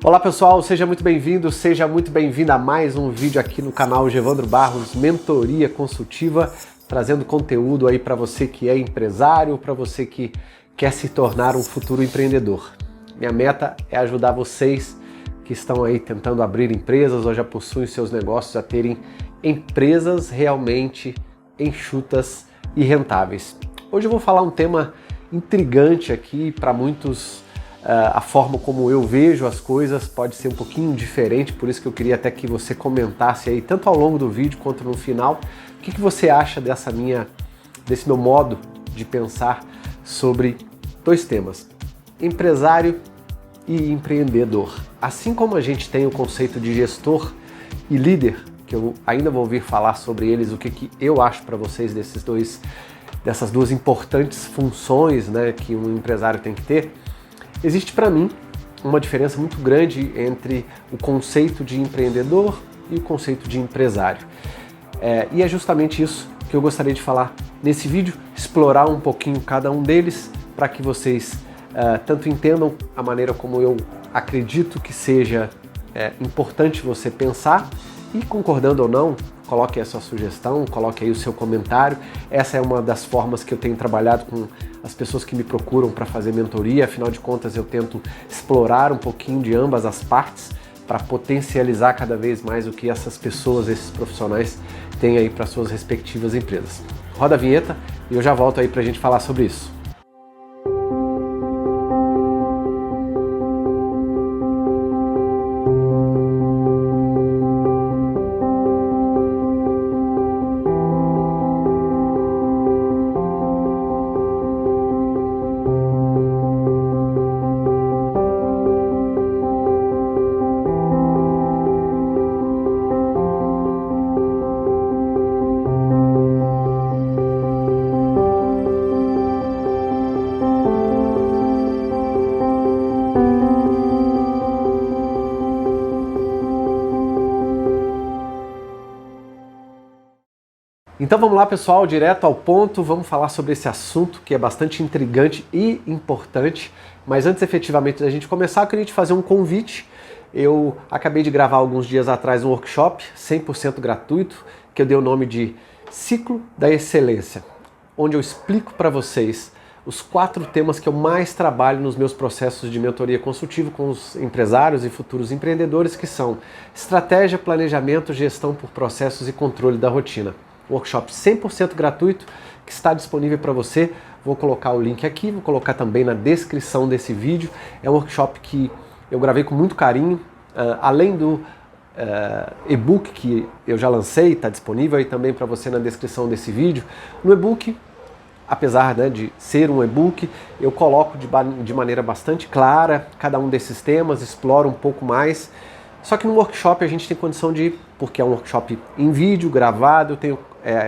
Olá pessoal, seja muito bem-vindo, seja muito bem-vinda a mais um vídeo aqui no canal Gevandro Barros, Mentoria Consultiva, trazendo conteúdo aí para você que é empresário, para você que quer se tornar um futuro empreendedor. Minha meta é ajudar vocês que estão aí tentando abrir empresas ou já possuem seus negócios a terem empresas realmente enxutas e rentáveis. Hoje eu vou falar um tema intrigante aqui para muitos. A forma como eu vejo as coisas pode ser um pouquinho diferente, por isso que eu queria até que você comentasse aí, tanto ao longo do vídeo quanto no final, o que você acha desse meu modo de pensar sobre dois temas, empresário e empreendedor. Assim como a gente tem o conceito de gestor e líder, que eu ainda vou ouvir falar sobre eles, o que eu acho para vocês dessas duas importantes funções, né, que um empresário tem que ter. Existe para mim uma diferença muito grande entre o conceito de empreendedor e o conceito de empresário. E é justamente isso que eu gostaria de falar nesse vídeo, explorar um pouquinho cada um deles para que vocês tanto entendam a maneira como eu acredito que seja importante você pensar e, concordando ou não, coloque a sua sugestão, coloque aí o seu comentário. Essa é uma das formas que eu tenho trabalhado com as pessoas que me procuram para fazer mentoria. Afinal de contas, eu tento explorar um pouquinho de ambas as partes para potencializar cada vez mais o que essas pessoas, esses profissionais têm aí para suas respectivas empresas. Roda a vinheta e eu já volto aí para a gente falar sobre isso. Então vamos lá pessoal, direto ao ponto, vamos falar sobre esse assunto que é bastante intrigante e importante, mas antes efetivamente da gente começar, eu queria te fazer um convite. Eu acabei de gravar alguns dias atrás um workshop 100% gratuito, que eu dei o nome de Ciclo da Excelência, onde eu explico para vocês os 4 temas que eu mais trabalho nos meus processos de mentoria consultiva com os empresários e futuros empreendedores, que são estratégia, planejamento, gestão por processos e controle da rotina. Workshop 100% gratuito que está disponível para você. Vou colocar o link aqui, vou colocar também na descrição desse vídeo. É um workshop que eu gravei com muito carinho, além do e-book que eu já lancei, está disponível aí também para você na descrição desse vídeo. No e-book, apesar de ser um e-book, eu coloco de maneira bastante clara cada um desses temas, exploro um pouco mais. Só que no workshop a gente tem condição de, porque é um workshop em vídeo, gravado, eu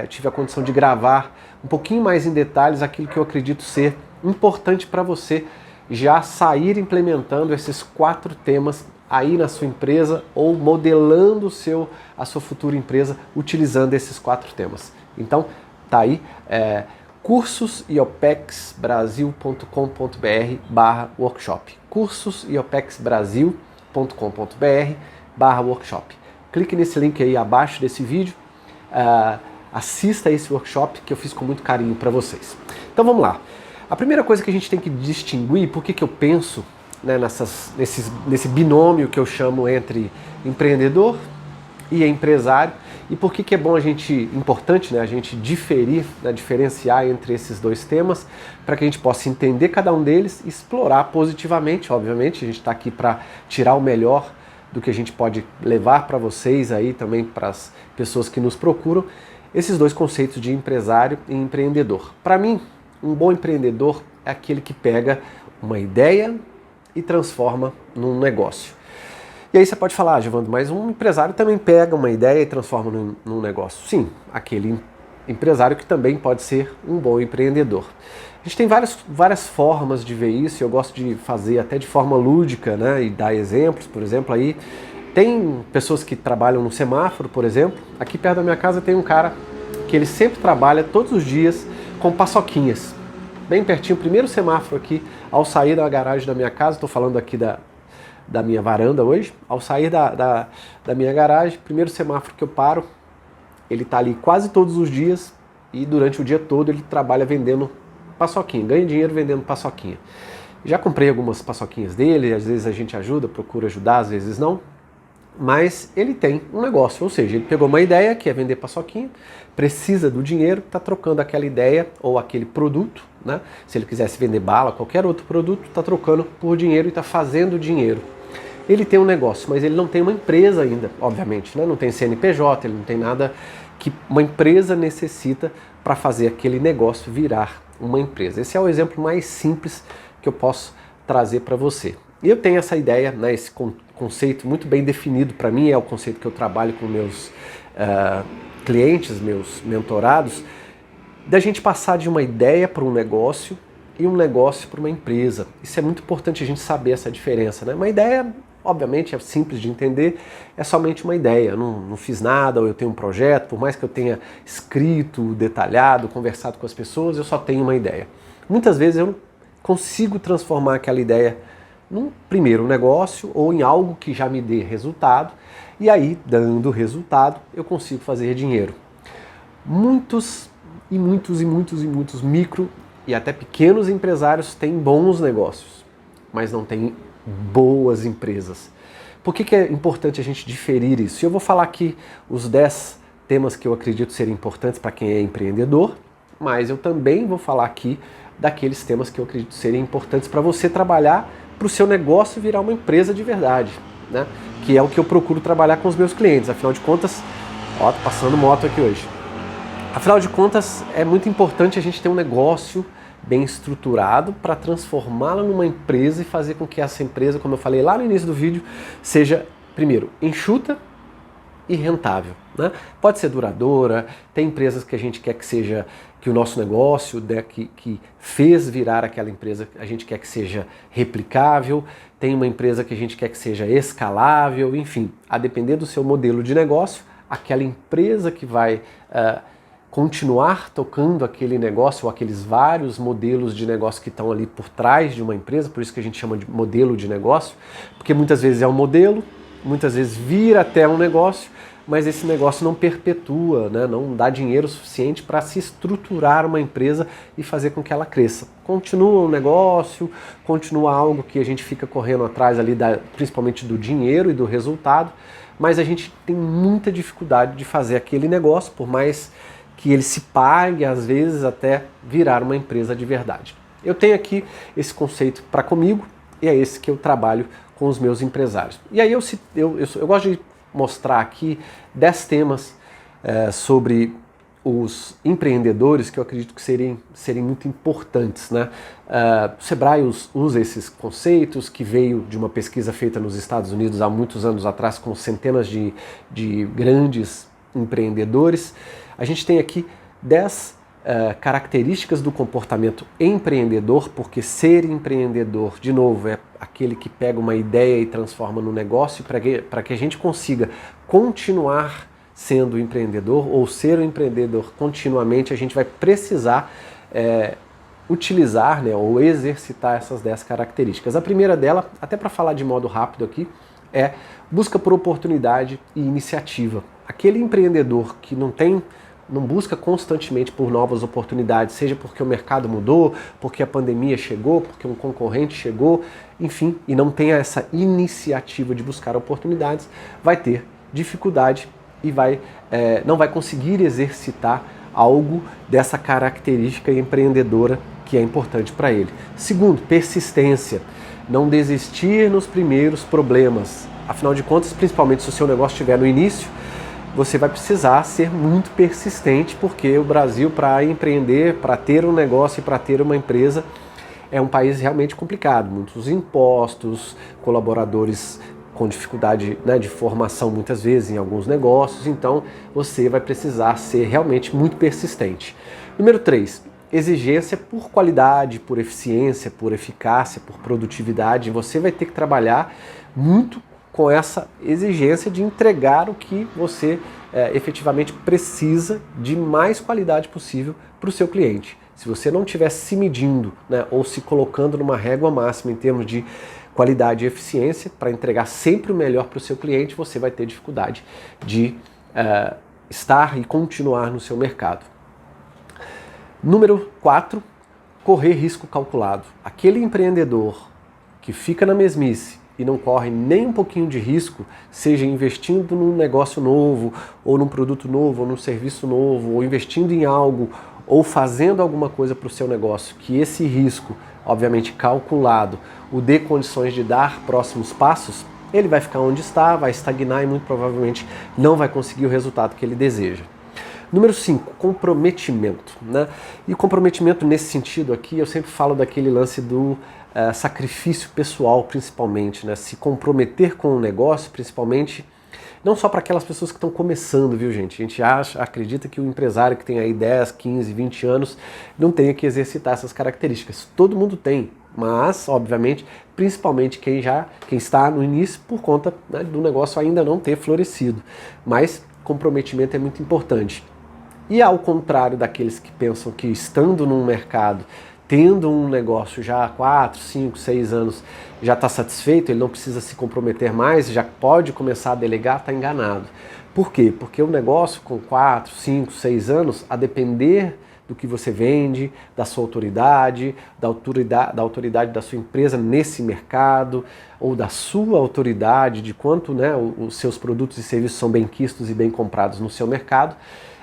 tive a condição de gravar um pouquinho mais em detalhes aquilo que eu acredito ser importante para você já sair implementando esses 4 temas aí na sua empresa ou modelando a sua futura empresa utilizando esses 4 temas. Então, tá aí, cursosIOPEXbrasil.com.br/workshop. cursosIOPEXbrasil.com.br/workshop. Clique nesse link aí abaixo desse vídeo, assista a esse workshop que eu fiz com muito carinho para vocês. Então vamos lá. A primeira coisa que a gente tem que distinguir, por que eu penso nesse binômio que eu chamo entre empreendedor e empresário, e por que é bom importante a gente diferenciar entre esses dois temas, para que a gente possa entender cada um deles e explorar positivamente. Obviamente, a gente está aqui para tirar o melhor do que a gente pode levar para vocês aí também, para as pessoas que nos procuram, esses dois conceitos de empresário e empreendedor. Para mim, um bom empreendedor é aquele que pega uma ideia e transforma num negócio. E aí você pode falar, Gevandro, mas um empresário também pega uma ideia e transforma num negócio. Sim, aquele empresário que também pode ser um bom empreendedor. A gente tem várias formas de ver isso, eu gosto de fazer até de forma lúdica, e dar exemplos. Por exemplo, aí tem pessoas que trabalham no semáforo, por exemplo. Aqui perto da minha casa tem um cara que ele sempre trabalha todos os dias com paçoquinhas. Bem pertinho, o primeiro semáforo aqui, ao sair da garagem da minha casa, estou falando aqui da minha varanda hoje. Ao sair da minha garagem, primeiro semáforo que eu paro, ele está ali quase todos os dias e durante o dia todo ele trabalha vendendo paçoquinha, ganha dinheiro vendendo paçoquinha. Já comprei algumas paçoquinhas dele, às vezes a gente ajuda, procura ajudar, às vezes não. Mas ele tem um negócio, ou seja, ele pegou uma ideia que é vender paçoquinha, precisa do dinheiro, está trocando aquela ideia ou aquele produto, né? Se ele quisesse vender bala, qualquer outro produto, está trocando por dinheiro e está fazendo dinheiro. Ele tem um negócio, mas ele não tem uma empresa ainda, obviamente, né? Não tem CNPJ, ele não tem nada que uma empresa necessita para fazer aquele negócio virar uma empresa. Esse é o exemplo mais simples que eu posso trazer para você. E eu tenho essa ideia, né, esse conceito muito bem definido para mim, é o conceito que eu trabalho com meus clientes, meus mentorados, da gente passar de uma ideia para um negócio e um negócio para uma empresa. Isso é muito importante a gente saber essa diferença, né? Uma ideia, obviamente, é simples de entender, é somente uma ideia. Eu não fiz nada, ou eu tenho um projeto, por mais que eu tenha escrito, detalhado, conversado com as pessoas, eu só tenho uma ideia. Muitas vezes eu não consigo transformar aquela ideia num primeiro negócio ou em algo que já me dê resultado, e aí, dando resultado, eu consigo fazer dinheiro. Muitos micro e até pequenos empresários têm bons negócios, mas não têm boas empresas. Por que é importante a gente diferir isso? Eu vou falar aqui os 10 temas que eu acredito serem importantes para quem é empreendedor, mas eu também vou falar aqui daqueles temas que eu acredito serem importantes para você trabalhar para o seu negócio virar uma empresa de verdade, né? Que é o que eu procuro trabalhar com os meus clientes. Afinal de contas, ó, tô passando moto aqui hoje. Afinal de contas, é muito importante a gente ter um negócio bem estruturado para transformá-la numa empresa e fazer com que essa empresa, como eu falei lá no início do vídeo, seja, primeiro, enxuta e rentável, né? Pode ser duradoura, tem empresas que a gente quer que seja, que o nosso negócio, né, que fez virar aquela empresa, a gente quer que seja replicável, tem uma empresa que a gente quer que seja escalável, enfim, a depender do seu modelo de negócio, aquela empresa que vai continuar tocando aquele negócio ou aqueles vários modelos de negócio que estão ali por trás de uma empresa, por isso que a gente chama de modelo de negócio, porque muitas vezes é um modelo, muitas vezes vira até um negócio, mas esse negócio não perpetua, né? Não dá dinheiro suficiente para se estruturar uma empresa e fazer com que ela cresça. Continua um negócio, continua algo que a gente fica correndo atrás ali, principalmente do dinheiro e do resultado, mas a gente tem muita dificuldade de fazer aquele negócio, por mais que ele se pague, às vezes, até virar uma empresa de verdade. Eu tenho aqui esse conceito para comigo e é esse que eu trabalho com os meus empresários. E aí eu gosto de mostrar aqui 10 temas sobre os empreendedores que eu acredito que serem muito importantes, né? O Sebrae usa esses conceitos, que veio de uma pesquisa feita nos Estados Unidos há muitos anos atrás com centenas de grandes empreendedores. A gente tem aqui 10 características do comportamento empreendedor, porque ser empreendedor, de novo, é aquele que pega uma ideia e transforma no negócio, para que a gente consiga continuar sendo empreendedor ou ser um empreendedor continuamente, a gente vai precisar utilizar, né, ou exercitar essas 10 características. A primeira dela, até para falar de modo rápido aqui, é busca por oportunidade e iniciativa. Aquele empreendedor que não busca constantemente por novas oportunidades, seja porque o mercado mudou, porque a pandemia chegou, porque um concorrente chegou, enfim, e não tem essa iniciativa de buscar oportunidades, vai ter dificuldade e não vai conseguir exercitar algo dessa característica empreendedora que é importante para ele. Segundo, persistência. Não desistir nos primeiros problemas. Afinal de contas, principalmente se o seu negócio estiver no início, você vai precisar ser muito persistente, porque o Brasil, para empreender, para ter um negócio e para ter uma empresa, é um país realmente complicado. Muitos impostos, colaboradores com dificuldade, né, de formação muitas vezes em alguns negócios, então você vai precisar ser realmente muito persistente. Número 3, exigência por qualidade, por eficiência, por eficácia, por produtividade. Você vai ter que trabalhar muito com essa exigência de entregar o que você efetivamente precisa de mais qualidade possível para o seu cliente. Se você não estiver se medindo, né, ou se colocando numa régua máxima em termos de qualidade e eficiência para entregar sempre o melhor para o seu cliente, você vai ter dificuldade de estar e continuar no seu mercado. Número 4, correr risco calculado. Aquele empreendedor que fica na mesmice e não corre nem um pouquinho de risco, seja investindo num negócio novo, ou num produto novo, ou num serviço novo, ou investindo em algo, ou fazendo alguma coisa para o seu negócio, que esse risco, obviamente calculado, o dê condições de dar próximos passos, ele vai ficar onde está, vai estagnar e muito provavelmente não vai conseguir o resultado que ele deseja. Número 5, comprometimento, né? E comprometimento nesse sentido aqui, eu sempre falo daquele lance do sacrifício pessoal, principalmente, né? Se comprometer com o negócio, principalmente, não só para aquelas pessoas que estão começando, viu, gente? A gente acredita que o empresário que tem aí 10, 15, 20 anos não tenha que exercitar essas características. Todo mundo tem, mas, obviamente, principalmente quem está no início por conta, né, do negócio ainda não ter florescido. Mas comprometimento é muito importante. E ao contrário daqueles que pensam que estando num mercado, tendo um negócio já há 4, 5, 6 anos, já está satisfeito, ele não precisa se comprometer mais, já pode começar a delegar, está enganado. Por quê? Porque o negócio com 4, 5, 6 anos, a depender do que você vende, da sua autoridade, da autoridade da sua empresa nesse mercado, ou da sua autoridade, de quanto, né, os seus produtos e serviços são bem quistos e bem comprados no seu mercado,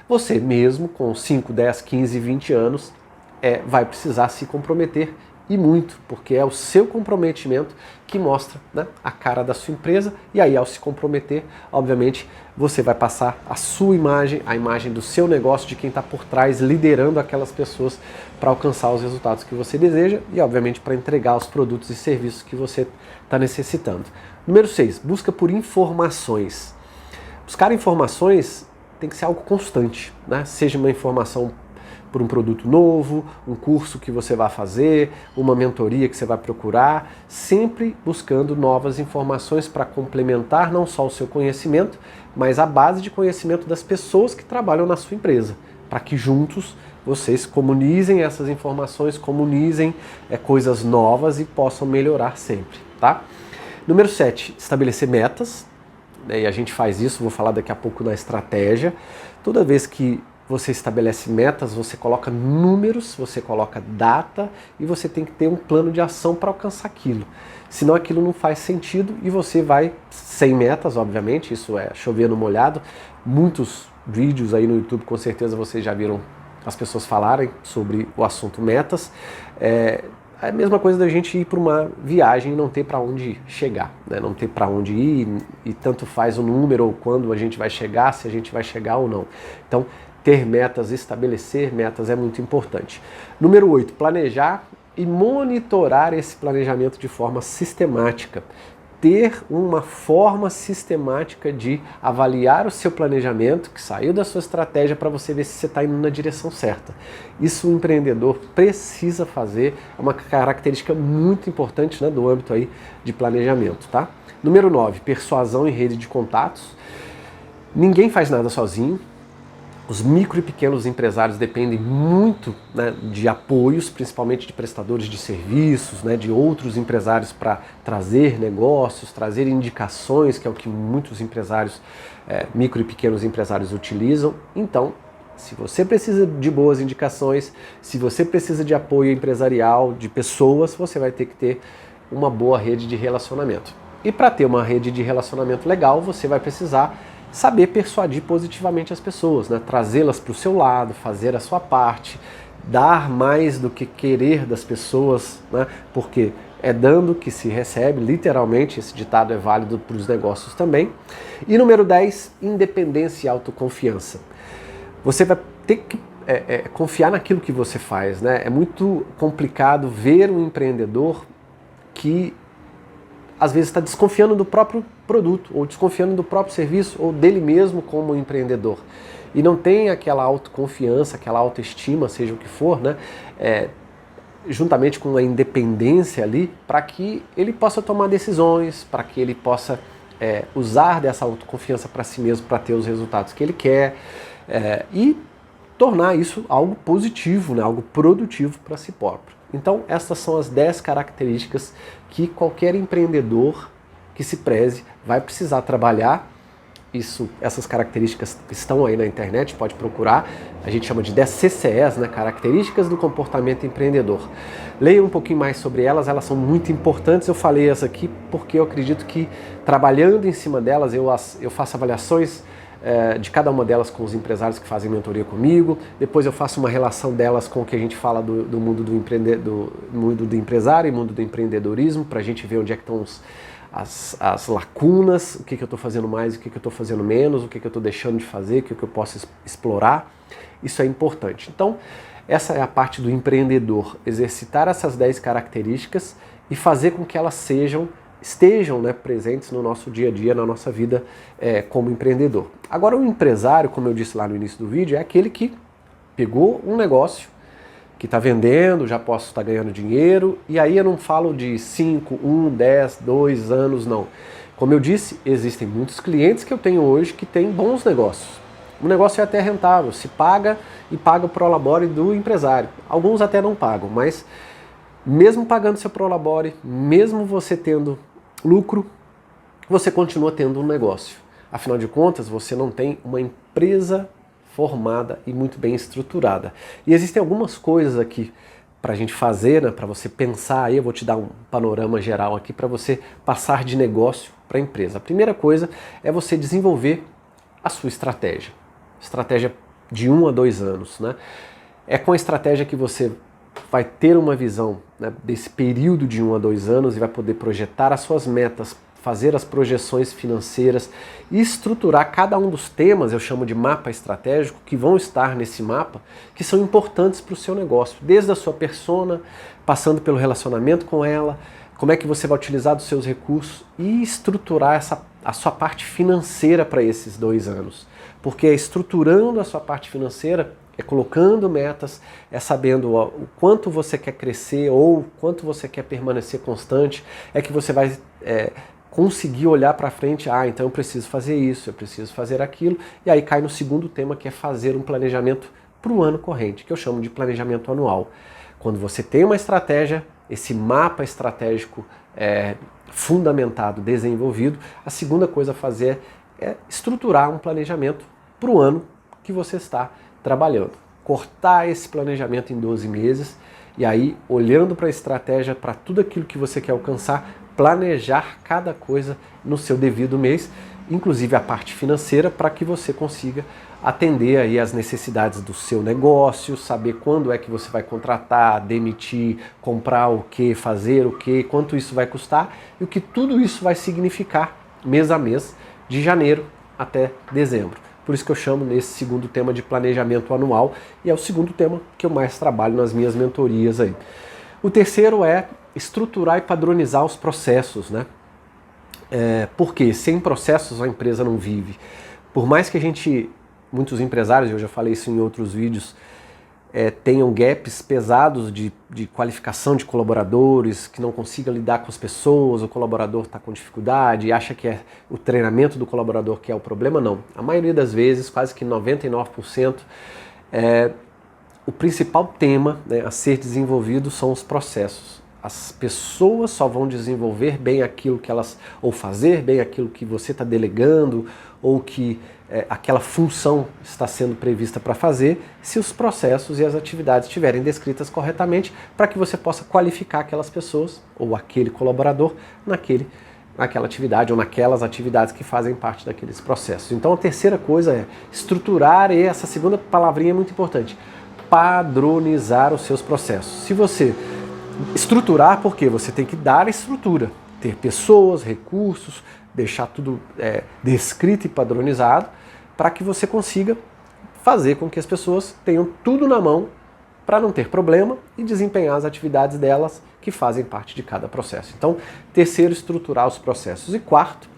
você mesmo com 5, 10, 15, 20 anos vai precisar se comprometer e muito, porque é o seu comprometimento que mostra, né, a cara da sua empresa, e aí ao se comprometer, obviamente, você vai passar a sua imagem, a imagem do seu negócio, de quem está por trás, liderando aquelas pessoas para alcançar os resultados que você deseja e, obviamente, para entregar os produtos e serviços que você está necessitando. Número 6, busca por informações. Buscar informações tem que ser algo constante, né? Seja uma informação por um produto novo, um curso que você vai fazer, uma mentoria que você vai procurar, sempre buscando novas informações para complementar não só o seu conhecimento, mas a base de conhecimento das pessoas que trabalham na sua empresa, para que juntos vocês comunizem essas informações, comunizem coisas novas e possam melhorar sempre, tá? Número 7, estabelecer metas, e a gente faz isso, vou falar daqui a pouco na estratégia. Toda vez que você estabelece metas, você coloca números, você coloca data e você tem que ter um plano de ação para alcançar aquilo. Senão aquilo não faz sentido e você vai sem metas, obviamente, isso é chover no molhado. Muitos vídeos aí no YouTube, com certeza vocês já viram as pessoas falarem sobre o assunto metas. É a mesma coisa da gente ir para uma viagem e não ter para onde chegar, né? Não ter para onde ir e tanto faz o número ou quando a gente vai chegar, se a gente vai chegar ou não. Então, ter metas, estabelecer metas é muito importante. Número 8, planejar e monitorar esse planejamento de forma sistemática. Ter uma forma sistemática de avaliar o seu planejamento, que saiu da sua estratégia, para você ver se você está indo na direção certa. Isso o empreendedor precisa fazer, é uma característica muito importante, né, do âmbito aí de planejamento, tá? Número 9, persuasão e rede de contatos. Ninguém faz nada sozinho. Os micro e pequenos empresários dependem muito, né, de apoios, principalmente de prestadores de serviços, né, de outros empresários para trazer negócios, trazer indicações, que é o que muitos empresários, micro e pequenos empresários utilizam. Então, se você precisa de boas indicações, se você precisa de apoio empresarial, de pessoas, você vai ter que ter uma boa rede de relacionamento. E para ter uma rede de relacionamento legal, você vai precisar saber persuadir positivamente as pessoas, né? Trazê-las para o seu lado, fazer a sua parte, dar mais do que querer das pessoas, né? Porque é dando que se recebe, literalmente, esse ditado é válido para os negócios também. E número 10, independência e autoconfiança. Você vai ter que confiar naquilo que você faz, né? É muito complicado ver um empreendedor que às vezes está desconfiando do próprio produto, ou desconfiando do próprio serviço, ou dele mesmo como empreendedor. E não tem aquela autoconfiança, aquela autoestima, seja o que for, né? Juntamente com a independência ali, para que ele possa tomar decisões, para que ele possa usar dessa autoconfiança para si mesmo, para ter os resultados que ele quer, e tornar isso algo positivo, né? Algo produtivo para si próprio. Então, essas são as 10 características que qualquer empreendedor que se preze vai precisar trabalhar. Essas características estão aí na internet, pode procurar. A gente chama de 10 CCEs, né? Características do comportamento empreendedor. Leia um pouquinho mais sobre elas, elas são muito importantes. Eu falei essa aqui porque eu acredito que trabalhando em cima delas, eu faço avaliações de cada uma delas com os empresários que fazem mentoria comigo. Depois eu faço uma relação delas com o que a gente fala do mundo mundo do empresário e mundo do empreendedorismo, para a gente ver onde é que estão as lacunas, o que eu estou fazendo mais, o que eu estou fazendo menos, o que eu estou deixando de fazer, o que eu posso explorar. Isso é importante. Então, essa é a parte do empreendedor, exercitar essas 10 características e fazer com que elas estejam, né, presentes no nosso dia a dia, na nossa vida como empreendedor. Agora, o empresário, como eu disse lá no início do vídeo, é aquele que pegou um negócio, que está vendendo, já posso estar ganhando dinheiro, e aí eu não falo de 5, 1, 10, 2 anos, não. Como eu disse, existem muitos clientes que eu tenho hoje que têm bons negócios. O negócio é até rentável, se paga e paga o prolabore do empresário. Alguns até não pagam, mas mesmo pagando seu prolabore, mesmo você tendo lucro, você continua tendo um negócio. Afinal de contas, você não tem uma empresa formada e muito bem estruturada. E existem algumas coisas aqui para a gente fazer, né, para você pensar aí. Eu vou te dar um panorama geral aqui para você passar de negócio para empresa. A primeira coisa é você desenvolver a sua estratégia de 1 a 2 anos, né? É com a estratégia que você vai ter uma visão, né, desse período de 1 a 2 anos e vai poder projetar as suas metas, fazer as projeções financeiras e estruturar cada um dos temas, eu chamo de mapa estratégico, que vão estar nesse mapa, que são importantes para o seu negócio, desde a sua persona, passando pelo relacionamento com ela, como é que você vai utilizar dos seus recursos e estruturar a sua parte financeira para esses 2 anos. Porque é estruturando a sua parte financeira, é colocando metas, é sabendo o quanto você quer crescer ou o quanto você quer permanecer constante, é que você vai conseguir olhar para frente, então eu preciso fazer isso, eu preciso fazer aquilo, e aí cai no segundo tema, que é fazer um planejamento para o ano corrente, que eu chamo de planejamento anual. Quando você tem uma estratégia, esse mapa estratégico fundamentado, desenvolvido, a segunda coisa a fazer é estruturar um planejamento para o ano que você está trabalhando. Cortar esse planejamento em 12 meses e aí, olhando para a estratégia, para tudo aquilo que você quer alcançar, planejar cada coisa no seu devido mês, inclusive a parte financeira, para que você consiga atender aí as necessidades do seu negócio, saber quando é que você vai contratar, demitir, comprar o que, fazer o que, quanto isso vai custar e o que tudo isso vai significar mês a mês, de janeiro até dezembro. Por isso que eu chamo nesse segundo tema de planejamento anual, e é o segundo tema que eu mais trabalho nas minhas mentorias aí. O terceiro é estruturar e padronizar os processos, né? Porque sem processos a empresa não vive. Por mais que muitos empresários, eu já falei isso em outros vídeos, tenham gaps pesados de qualificação de colaboradores, que não consiga lidar com as pessoas, o colaborador está com dificuldade e acha que é o treinamento do colaborador que é o problema, não. A maioria das vezes, quase que 99%, o principal tema, né, a ser desenvolvido são os processos. As pessoas só vão desenvolver bem aquilo que elas, ou fazer bem aquilo que você está delegando, ou que aquela função está sendo prevista para fazer, se os processos e as atividades estiverem descritas corretamente, para que você possa qualificar aquelas pessoas, ou aquele colaborador, naquela atividade, ou naquelas atividades que fazem parte daqueles processos. Então a terceira coisa é estruturar, e essa segunda palavrinha é muito importante, padronizar os seus processos. Se você estruturar, porque você tem que dar a estrutura, ter pessoas, recursos, deixar tudo descrito e padronizado, para que você consiga fazer com que as pessoas tenham tudo na mão para não ter problema e desempenhar as atividades delas que fazem parte de cada processo. Então, terceiro, estruturar os processos. E quarto,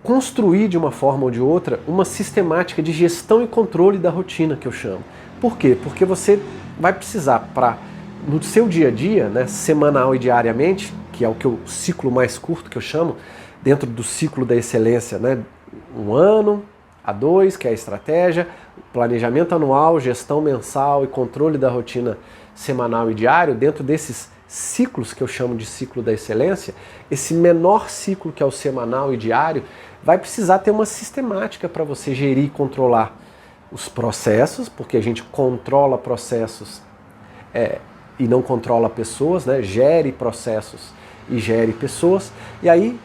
construir de uma forma ou de outra uma sistemática de gestão e controle da rotina, que eu chamo. Por quê? Porque você vai precisar, no seu dia a dia, né, semanal e diariamente, que é o ciclo mais curto que eu chamo, dentro do ciclo da excelência, né, 1 ano a 2, que é a estratégia, planejamento anual, gestão mensal e controle da rotina semanal e diário, dentro desses ciclos que eu chamo de ciclo da excelência, esse menor ciclo que é o semanal e diário, vai precisar ter uma sistemática para você gerir e controlar os processos, porque a gente controla processos e não controla pessoas, né? Gere processos e gere pessoas. E aí,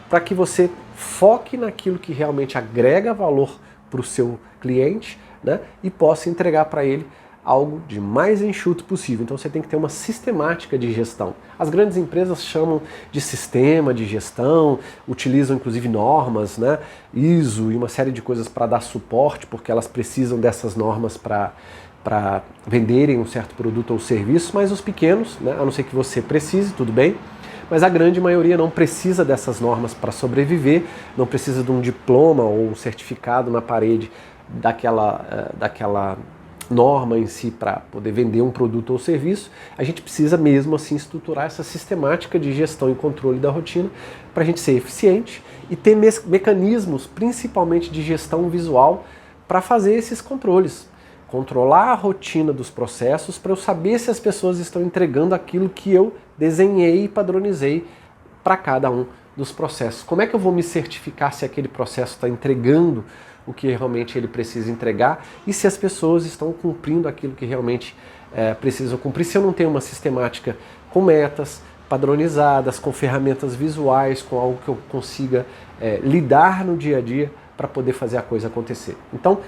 para que você foque naquilo que realmente agrega valor para o seu cliente, né? E possa entregar para ele algo de mais enxuto possível. Então você tem que ter uma sistemática de gestão. As grandes empresas chamam de sistema de gestão, utilizam inclusive normas, né? ISO e uma série de coisas para dar suporte, porque elas precisam dessas normas para venderem um certo produto ou serviço, mas os pequenos, né? A não ser que você precise, tudo bem, mas a grande maioria não precisa dessas normas para sobreviver, não precisa de um diploma ou um certificado na parede daquela norma em si para poder vender um produto ou serviço. A gente precisa mesmo assim estruturar essa sistemática de gestão e controle da rotina para a gente ser eficiente e ter mecanismos, principalmente de gestão visual, para fazer esses controles. Controlar a rotina dos processos para eu saber se as pessoas estão entregando aquilo que eu desenhei e padronizei para cada um dos processos. Como é que eu vou me certificar se aquele processo está entregando o que realmente ele precisa entregar e se as pessoas estão cumprindo aquilo que realmente precisam cumprir? Se eu não tenho uma sistemática com metas padronizadas, com ferramentas visuais, com algo que eu consiga lidar no dia a dia para poder fazer a coisa acontecer. Então,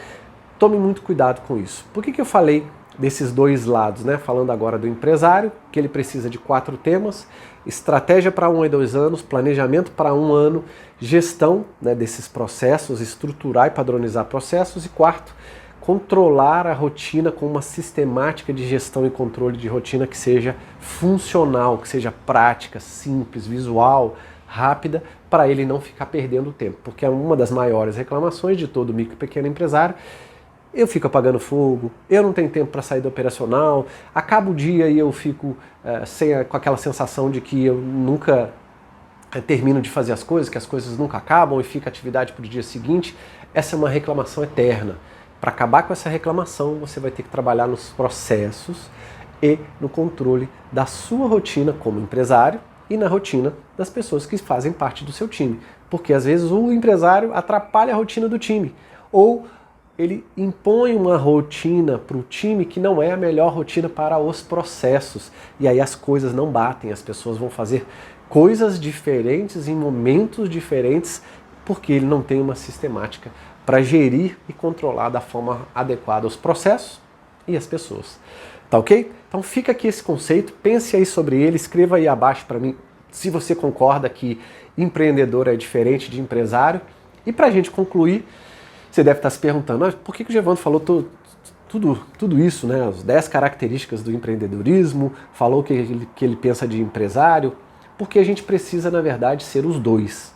tome muito cuidado com isso. Por que eu falei desses dois lados, né? Falando agora do empresário, que ele precisa de 4 temas: estratégia para 1 e 2 anos, planejamento para 1 ano, gestão, né, desses processos, estruturar e padronizar processos, e quarto, controlar a rotina com uma sistemática de gestão e controle de rotina que seja funcional, que seja prática, simples, visual, rápida, para ele não ficar perdendo tempo, porque é uma das maiores reclamações de todo micro e pequeno empresário. Eu fico apagando fogo, eu não tenho tempo para sair do operacional, acaba o dia e eu fico com aquela sensação de que eu nunca termino de fazer as coisas, que as coisas nunca acabam e fica atividade para o dia seguinte. Essa é uma reclamação eterna. Para acabar com essa reclamação, você vai ter que trabalhar nos processos e no controle da sua rotina como empresário e na rotina das pessoas que fazem parte do seu time. Porque às vezes o empresário atrapalha a rotina do time, ou ele impõe uma rotina para o time que não é a melhor rotina para os processos. E aí as coisas não batem, as pessoas vão fazer coisas diferentes em momentos diferentes porque ele não tem uma sistemática para gerir e controlar da forma adequada os processos e as pessoas. Tá ok? Então fica aqui esse conceito, pense aí sobre ele, escreva aí abaixo para mim se você concorda que empreendedor é diferente de empresário. E para a gente concluir, você deve estar se perguntando, por que o Gervando falou tudo isso, né? As 10 características do empreendedorismo, falou que ele pensa de empresário, porque a gente precisa, na verdade, ser os dois.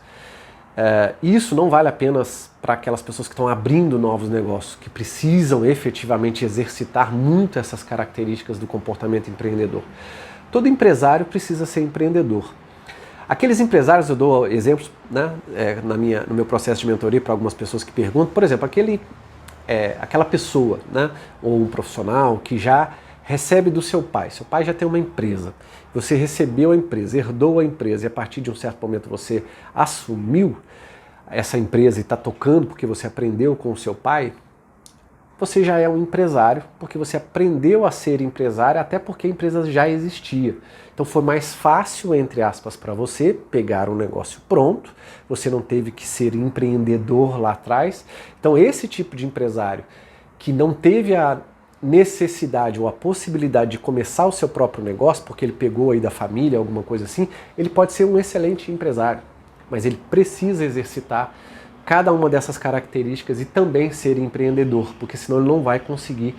E isso não vale apenas para aquelas pessoas que estão abrindo novos negócios, que precisam efetivamente exercitar muito essas características do comportamento empreendedor. Todo empresário precisa ser empreendedor. Aqueles empresários, eu dou exemplos, né, no meu processo de mentoria para algumas pessoas que perguntam, por exemplo, aquela pessoa, né, ou um profissional que já recebe do seu pai já tem uma empresa, você recebeu a empresa, herdou a empresa e a partir de um certo momento você assumiu essa empresa e está tocando porque você aprendeu com o seu pai, você já é um empresário, porque você aprendeu a ser empresário, até porque a empresa já existia. Então foi mais fácil, entre aspas, para você pegar um negócio pronto, você não teve que ser empreendedor lá atrás. Então esse tipo de empresário que não teve a necessidade ou a possibilidade de começar o seu próprio negócio, porque ele pegou aí da família, alguma coisa assim, ele pode ser um excelente empresário, mas ele precisa exercitar cada uma dessas características e também ser empreendedor, porque senão ele não vai conseguir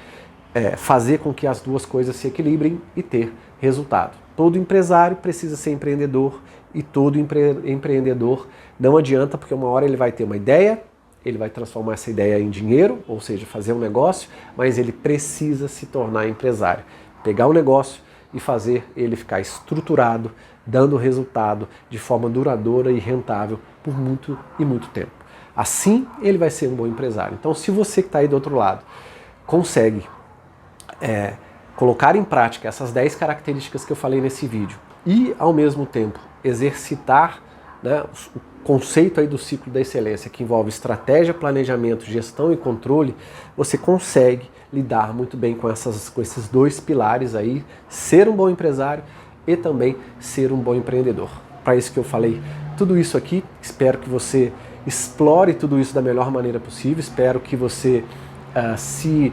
fazer com que as duas coisas se equilibrem e ter resultado. Todo empresário precisa ser empreendedor e todo empreendedor não adianta, porque uma hora ele vai ter uma ideia, ele vai transformar essa ideia em dinheiro, ou seja, fazer um negócio, mas ele precisa se tornar empresário. Pegar o negócio e fazer ele ficar estruturado, dando resultado de forma duradoura e rentável por muito e muito tempo. Assim, ele vai ser um bom empresário. Então, se você que está aí do outro lado consegue colocar em prática essas 10 características que eu falei nesse vídeo e, ao mesmo tempo, exercitar, né, o conceito aí do ciclo da excelência, que envolve estratégia, planejamento, gestão e controle, você consegue lidar muito bem com esses dois pilares aí, ser um bom empresário e também ser um bom empreendedor. Para isso que eu falei tudo isso aqui, espero que você explore tudo isso da melhor maneira possível, espero que você se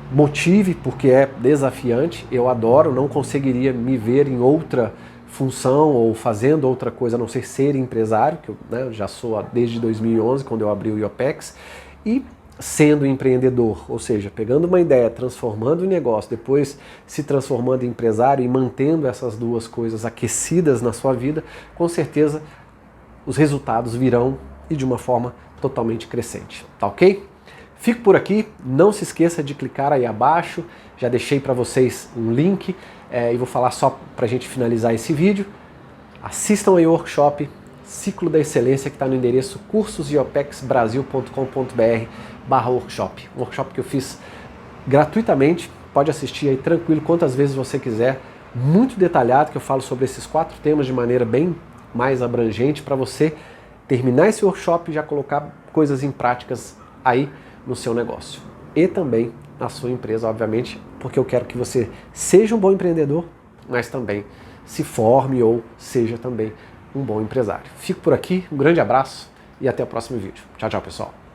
motive, porque é desafiante, eu adoro, não conseguiria me ver em outra função ou fazendo outra coisa a não ser empresário, que eu, né, já sou desde 2011, quando eu abri o IOPEX, e sendo empreendedor, ou seja, pegando uma ideia, transformando em negócio, depois se transformando em empresário e mantendo essas duas coisas aquecidas na sua vida, com certeza os resultados virão e de uma forma totalmente crescente, tá ok? Fico por aqui, não se esqueça de clicar aí abaixo, já deixei para vocês um link e vou falar só para a gente finalizar esse vídeo. Assistam aí o workshop Ciclo da Excelência, que está no endereço cursosIOPEXbrasil.com.br/workshop. Um workshop que eu fiz gratuitamente, pode assistir aí tranquilo quantas vezes você quiser, muito detalhado, que eu falo sobre esses 4 temas de maneira bem mais abrangente para você terminar esse workshop e já colocar coisas em práticas aí no seu negócio e também na sua empresa, obviamente, porque eu quero que você seja um bom empreendedor, mas também se forme ou seja também um bom empresário. Fico por aqui, um grande abraço e até o próximo vídeo. Tchau, tchau, pessoal.